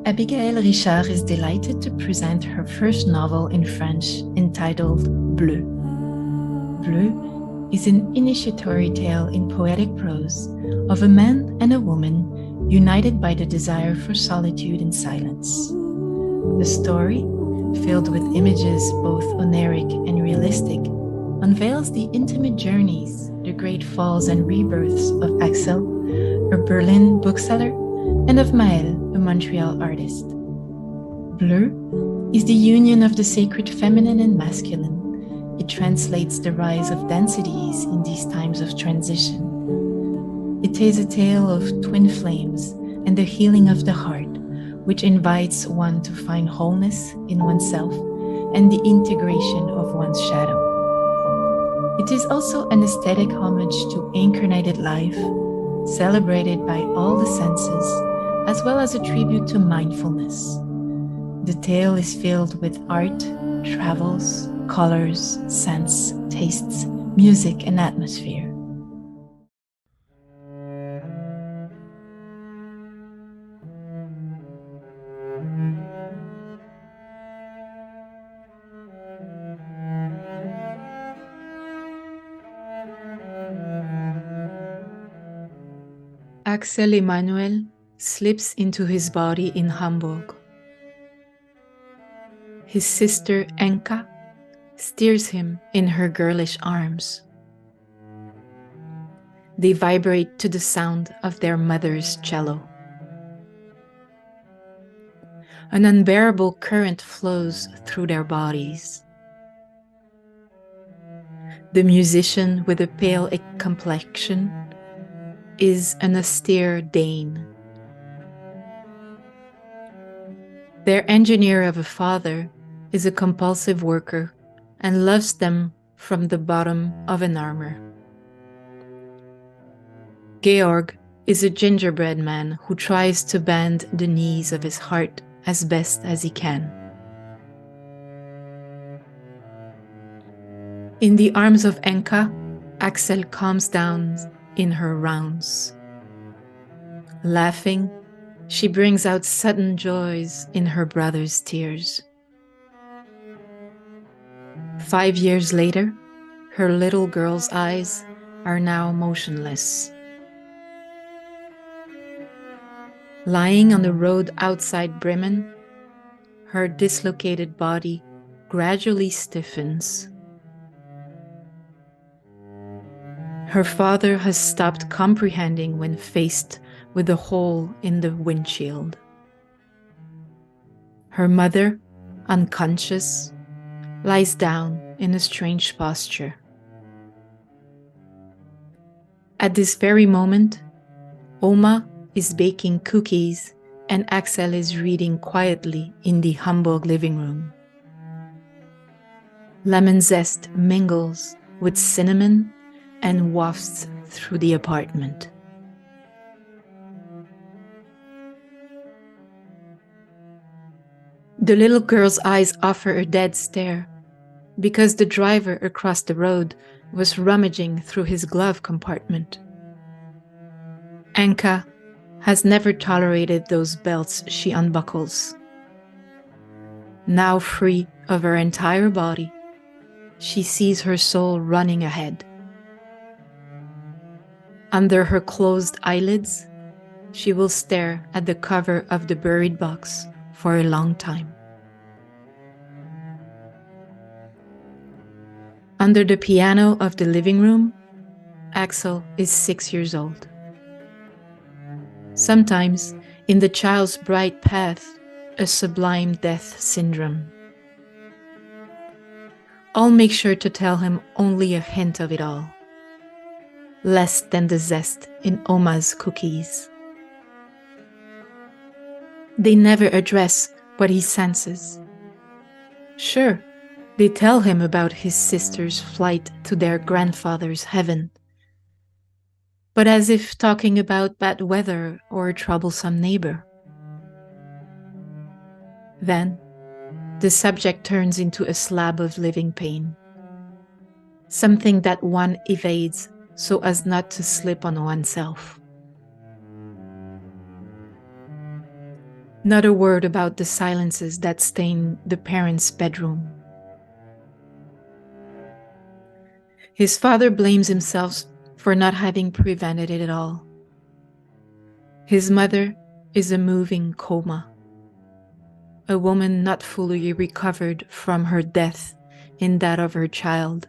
Abigail Richard is delighted to present her first novel in French entitled Bleu. Bleu is an initiatory tale in poetic prose of a man and a woman united by the desire for solitude and silence. The story, filled with images both oniric and realistic, unveils the intimate journeys, the great falls and rebirths of Axel, a Berlin bookseller, and of Maël, a Montreal artist. Bleu is the union of the sacred feminine and masculine. It translates the rise of densities in these times of transition. It is a tale of twin flames and the healing of the heart, which invites one to find wholeness in oneself and the integration of one's shadow. It is also an aesthetic homage to incarnated life, celebrated by all the senses, as well as a tribute to mindfulness. The tale is filled with art, travels, colors, scents, tastes, music, and atmosphere. Axel Emanuel slips into his body in Hamburg. His sister Enka steers him in her girlish arms. They vibrate to the sound of their mother's cello. An unbearable current flows through their bodies. The musician with a pale complexion is an austere Dane. Their engineer of a father is a compulsive worker and loves them from the bottom of an armor. Georg is a gingerbread man who tries to bend the knees of his heart as best as he can. In the arms of Enka, Axel calms down in her rounds. Laughing, she brings out sudden joys in her brother's tears. 5 years later, her little girl's eyes are now motionless. Lying on the road outside Bremen, her dislocated body gradually stiffens. Her father has stopped comprehending when faced with the hole in the windshield. Her mother, unconscious, lies down in a strange posture. At this very moment, Oma is baking cookies and Axel is reading quietly in the Hamburg living room. Lemon zest mingles with cinnamon and wafts through the apartment. The little girl's eyes offer a dead stare because the driver across the road was rummaging through his glove compartment. Enka has never tolerated those belts she unbuckles. Now free of her entire body, she sees her soul running ahead. Under her closed eyelids, she will stare at the cover of the buried box for a long time. Under the piano of the living room, Axel is 6 years old. Sometimes, in the child's bright path, a sublime death syndrome. I'll make sure to tell him only a hint of it all. Less than the zest in Oma's cookies. They never address what he senses. Sure, they tell him about his sister's flight to their grandfather's heaven, but as if talking about bad weather or a troublesome neighbor. Then, the subject turns into a slab of living pain, something that one evades so as not to slip on oneself. Not a word about the silences that stain the parents' bedroom. His father blames himself for not having prevented it at all. His mother is a moving coma, a woman not fully recovered from her death in that of her child.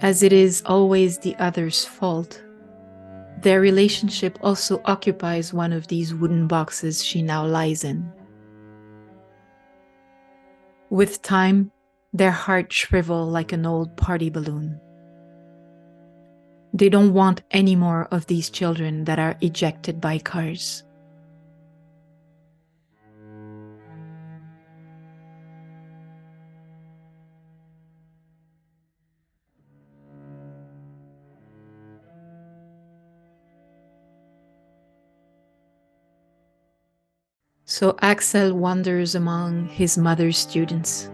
As it is always the other's fault, their relationship also occupies one of these wooden boxes she now lies in. With time, their hearts shrivel like an old party balloon. They don't want any more of these children that are ejected by cars. So Axel wanders among his mother's students.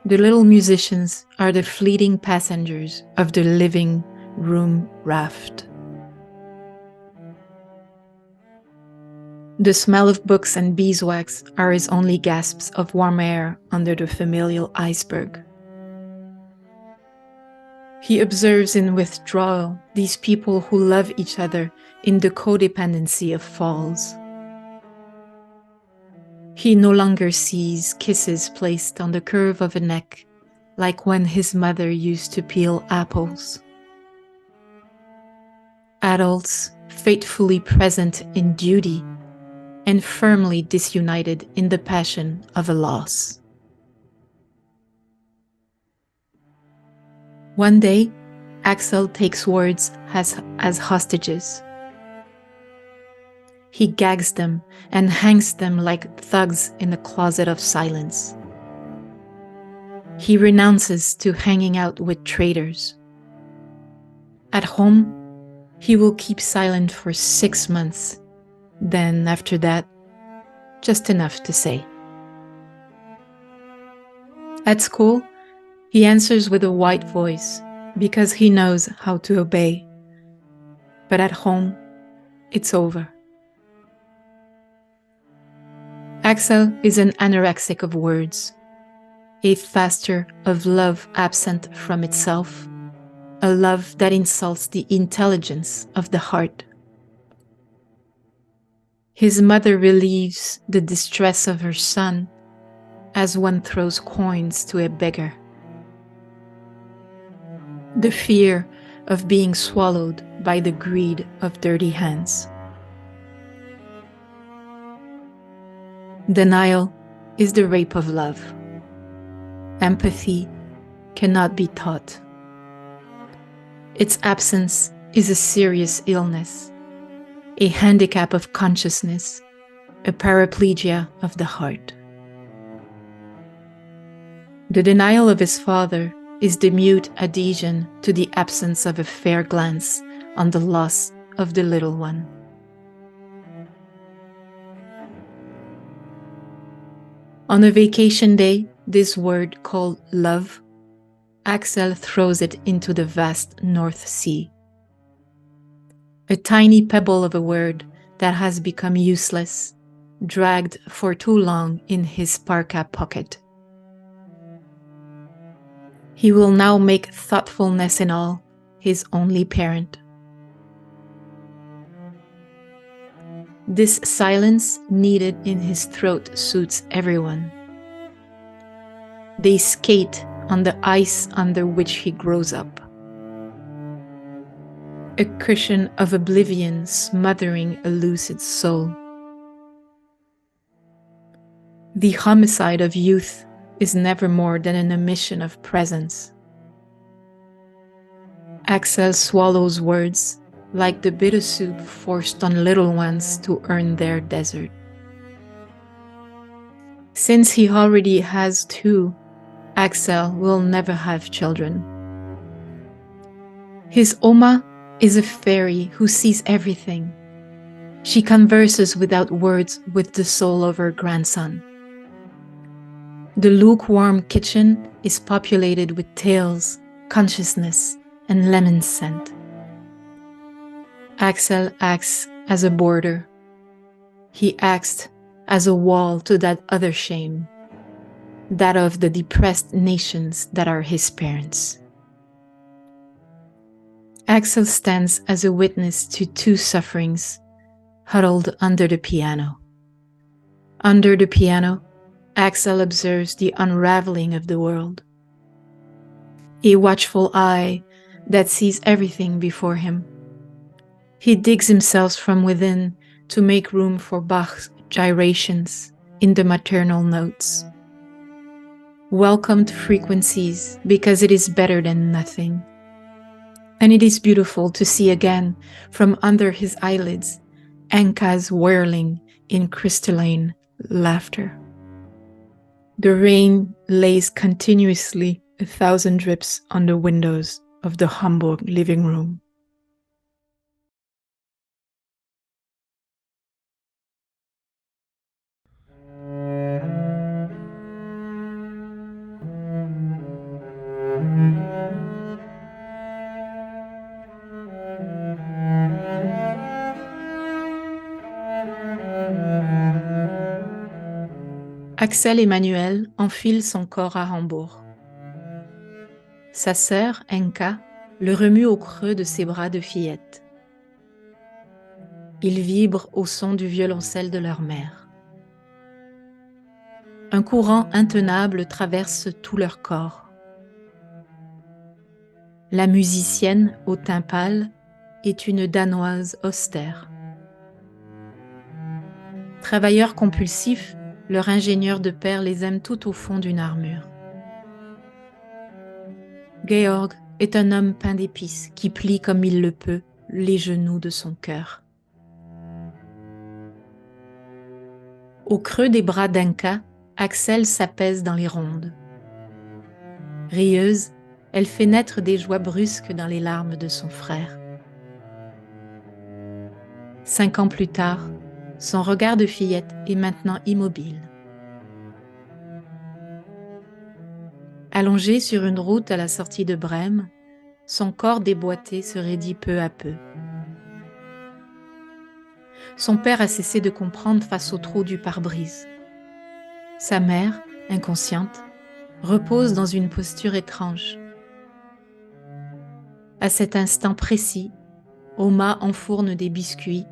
The little musicians are the fleeting passengers of the living room raft. The smell of books and beeswax are his only gasps of warm air under the familial iceberg. He observes in withdrawal these people who love each other in the codependency of falls. He no longer sees kisses placed on the curve of a neck, like when his mother used to peel apples. Adults faithfully present in duty and firmly disunited in the passion of a loss. One day, Axel takes words as hostages. He gags them and hangs them like thugs in a closet of silence. He renounces to hanging out with traitors. At home, he will keep silent for 6 months. Then, after that, just enough to say. At school, he answers with a white voice because he knows how to obey. But at home, it's over. Axel is an anorexic of words, a faster of love absent from itself, a love that insults the intelligence of the heart. His mother relieves the distress of her son as one throws coins to a beggar. The fear of being swallowed by the greed of dirty hands. Denial is the rape of love. Empathy cannot be taught. Its absence is a serious illness, a handicap of consciousness, a paraplegia of the heart. The denial of his father is the mute adhesion to the absence of a fair glance on the loss of the little one. On a vacation day, this word called love, Axel throws it into the vast North Sea. A tiny pebble of a word that has become useless, dragged for too long in his parka pocket. He will now make thoughtfulness in all his only parent. This silence needed in his throat suits everyone. They skate on the ice under which he grows up. A cushion of oblivion smothering a lucid soul. The homicide of youth is never more than an omission of presence. Axel swallows words like the bitter soup forced on little ones to earn their desert. Since he already has 2, Axel will never have children. His Oma is a fairy who sees everything. She converses without words with the soul of her grandson. The lukewarm kitchen is populated with tales, consciousness, and lemon scent. Axel acts as a border. He acts as a wall to that other shame, that of the depressed nations that are his parents. Axel stands as a witness to two sufferings, huddled under the piano. Under the piano, Axel observes the unraveling of the world. A watchful eye that sees everything before him. He digs himself from within to make room for Bach's gyrations in the maternal notes. Welcomed frequencies because it is better than nothing. And it is beautiful to see again from under his eyelids Enka's whirling in crystalline laughter. The rain lays continuously 1,000 drips on the windows of the Hamburg living room. Axel Emmanuel enfile son corps à Hambourg. Sa sœur, Enka, le remue au creux de ses bras de fillette. Ils vibrent au son du violoncelle de leur mère. Un courant intenable traverse tout leur corps. La musicienne au teint pâle est une Danoise austère. Travailleurs compulsifs, leur ingénieur de père les aime tout au fond d'une armure. Georg est un homme peint d'épices qui plie comme il le peut les genoux de son cœur. Au creux des bras d'Enka, Axel s'apaise dans les rondes. Rieuse, elle fait naître des joies brusques dans les larmes de son frère. 5 ans plus tard, son regard de fillette est maintenant immobile. Allongé sur une route à la sortie de Brême, son corps déboîté se raidit peu à peu. Son père a cessé de comprendre face au trou du pare-brise. Sa mère, inconsciente, repose dans une posture étrange. À cet instant précis, Oma enfourne des biscuits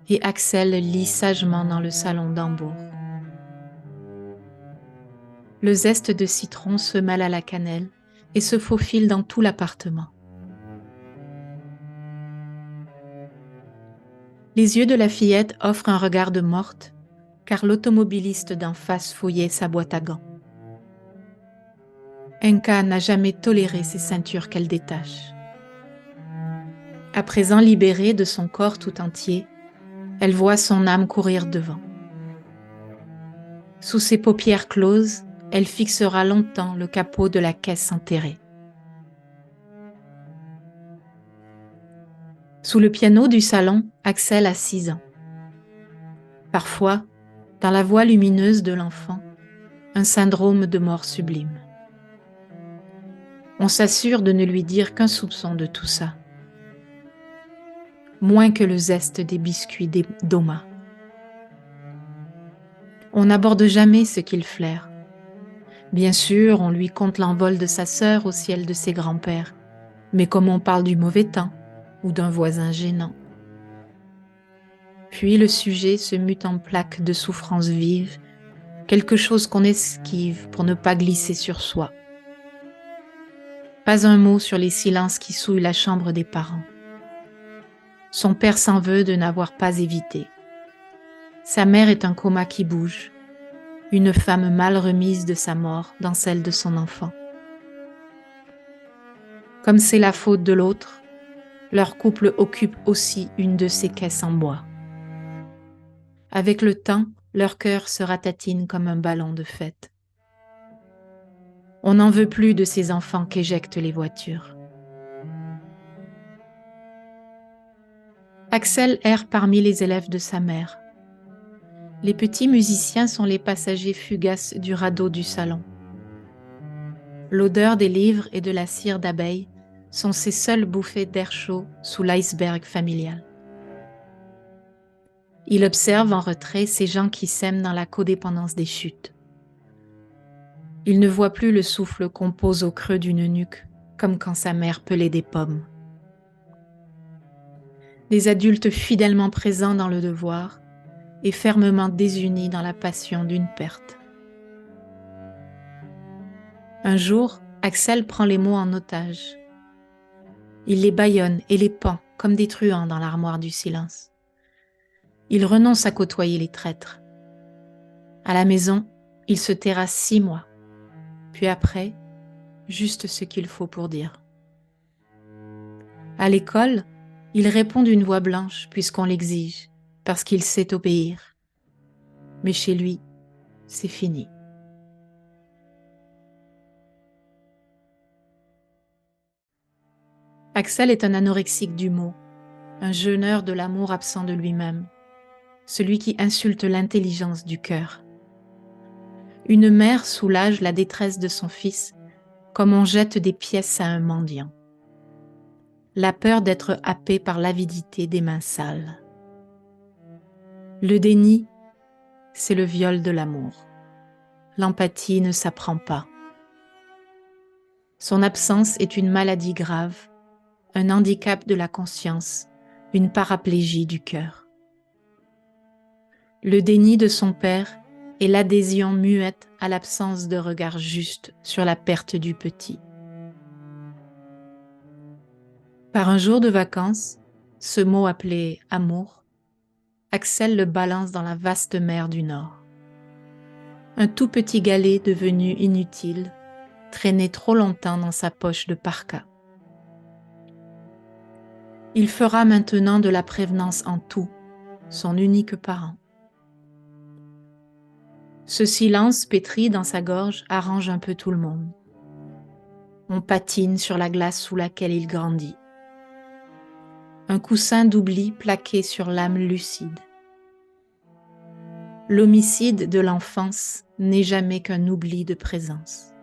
et Axel lit sagement dans le salon d'Hambourg. Le zeste de citron se mêle à la cannelle et se faufile dans tout l'appartement. Les yeux de la fillette offrent un regard de morte, car l'automobiliste d'en face fouillait sa boîte à gants. Enka n'a jamais toléré ces ceintures qu'elle détache. À présent libérée de son corps tout entier, elle voit son âme courir devant. Sous ses paupières closes, elle fixera longtemps le capot de la caisse enterrée. Sous le piano du salon, Axel a 6 ans. Parfois, dans la voix lumineuse de l'enfant, un syndrome de mort sublime. On s'assure de ne lui dire qu'un soupçon de tout ça. Moins que le zeste des biscuits d'Oma. On n'aborde jamais ce qu'il flaire. Bien sûr, on lui conte l'envol de sa sœur au ciel de ses grands-pères, mais comme on parle du mauvais temps ou d'un voisin gênant. Puis le sujet se mute en plaque de souffrance vive, quelque chose qu'on esquive pour ne pas glisser sur soi. Pas un mot sur les silences qui souillent la chambre des parents. Son père s'en veut de n'avoir pas évité. Sa mère est un coma qui bouge, une femme mal remise de sa mort dans celle de son enfant. Comme c'est la faute de l'autre, leur couple occupe aussi une de ces caisses en bois. Avec le temps, leur cœur se ratatine comme un ballon de fête. On n'en veut plus de ces enfants qu'éjectent les voitures. Axel erre parmi les élèves de sa mère. Les petits musiciens sont les passagers fugaces du radeau du salon. L'odeur des livres et de la cire d'abeille sont ses seules bouffées d'air chaud sous l'iceberg familial. Il observe en retrait ces gens qui s'aiment dans la codépendance des chutes. Il ne voit plus le souffle qu'on pose au creux d'une nuque, comme quand sa mère pelait des pommes. Des adultes fidèlement présents dans le devoir et fermement désunis dans la passion d'une perte. Un jour, Axel prend les mots en otage. Il les bâillonne et les pend comme des truands dans l'armoire du silence. Il renonce à côtoyer les traîtres. À la maison, il se taira 6 mois. Puis après, juste ce qu'il faut pour dire. À l'école, il répond d'une voix blanche puisqu'on l'exige, parce qu'il sait obéir. Mais chez lui, c'est fini. Axel est un anorexique du mot, un jeûneur de l'amour absent de lui-même, celui qui insulte l'intelligence du cœur. Une mère soulage la détresse de son fils comme on jette des pièces à un mendiant. La peur d'être happé par l'avidité des mains sales. Le déni, c'est le viol de l'amour. L'empathie ne s'apprend pas. Son absence est une maladie grave, un handicap de la conscience, une paraplégie du cœur. Le déni de son père est l'adhésion muette à l'absence de regard juste sur la perte du petit. Par un jour de vacances, ce mot appelé amour, Axel le balance dans la vaste mer du Nord. Un tout petit galet devenu inutile, traîné trop longtemps dans sa poche de parka. Il fera maintenant de la prévenance en tout, son unique parent. Ce silence pétri dans sa gorge arrange un peu tout le monde. On patine sur la glace sous laquelle il grandit. Un coussin d'oubli plaqué sur l'âme lucide. L'homicide de l'enfance n'est jamais qu'un oubli de présence.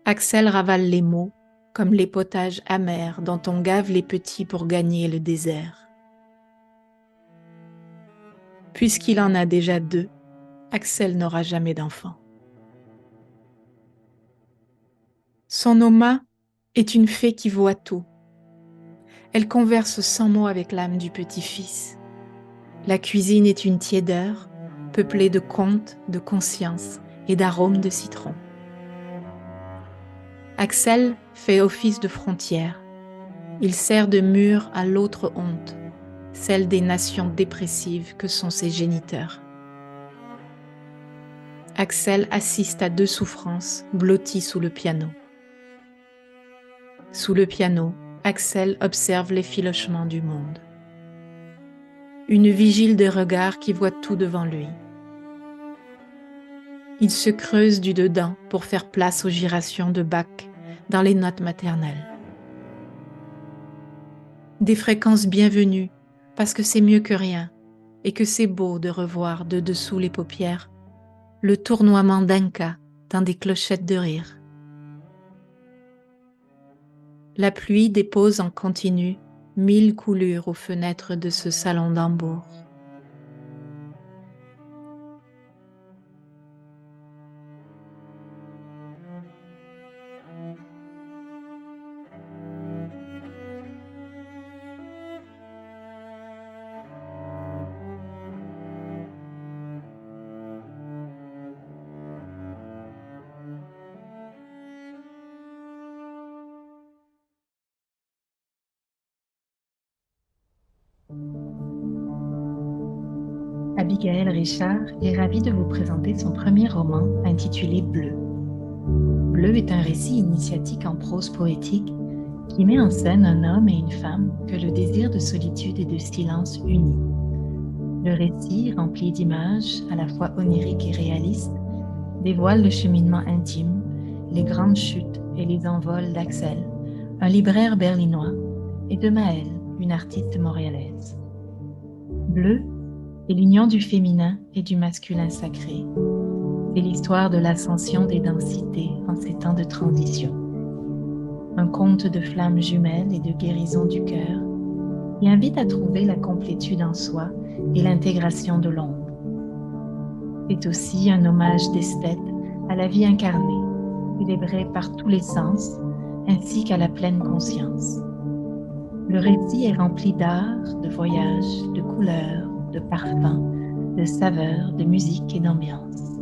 Axel ravale les mots comme les potages amers dont on gave les petits pour gagner le désert. Puisqu'il en a déjà 2, Axel n'aura jamais d'enfant. Son Oma est une fée qui voit tout. Elle converse sans mots avec l'âme du petit-fils. La cuisine est une tiédeur, peuplée de contes, de conscience et d'arômes de citron. Axel fait office de frontière. Il sert de mur à l'autre honte, celle des nations dépressives que sont ses géniteurs. Axel assiste à 2 souffrances blotties sous le piano. Sous le piano, Axel observe l'effilochement du monde. Une vigile de regard qui voit tout devant lui. Il se creuse du dedans pour faire place aux gyrations de Bach dans les notes maternelles. Des fréquences bienvenues, parce que c'est mieux que rien, et que c'est beau de revoir de dessous les paupières le tournoiement d'un cas dans des clochettes de rire. La pluie dépose en continu 1000 coulures aux fenêtres de ce salon d'Hambourg. Abigaël Richard est ravie de vous présenter son premier roman intitulé Bleu. Bleu est un récit initiatique en prose poétique qui met en scène un homme et une femme que le désir de solitude et de silence unit. Le récit, rempli d'images à la fois oniriques et réalistes, dévoile le cheminement intime, les grandes chutes et les envols d'Axel, un libraire berlinois, et de Maëlle, une artiste montréalaise. Bleu est l'union du féminin et du masculin sacré. C'est l'histoire de l'ascension des densités en ces temps de transition. Un conte de flammes jumelles et de guérison du cœur, et invite à trouver la complétude en soi et l'intégration de l'ombre. C'est aussi un hommage d'esthète à la vie incarnée, célébrée par tous les sens, ainsi qu'à la pleine conscience. Le récit est rempli d'art, de voyages, de couleurs, de parfums, de saveurs, de musique et d'ambiance.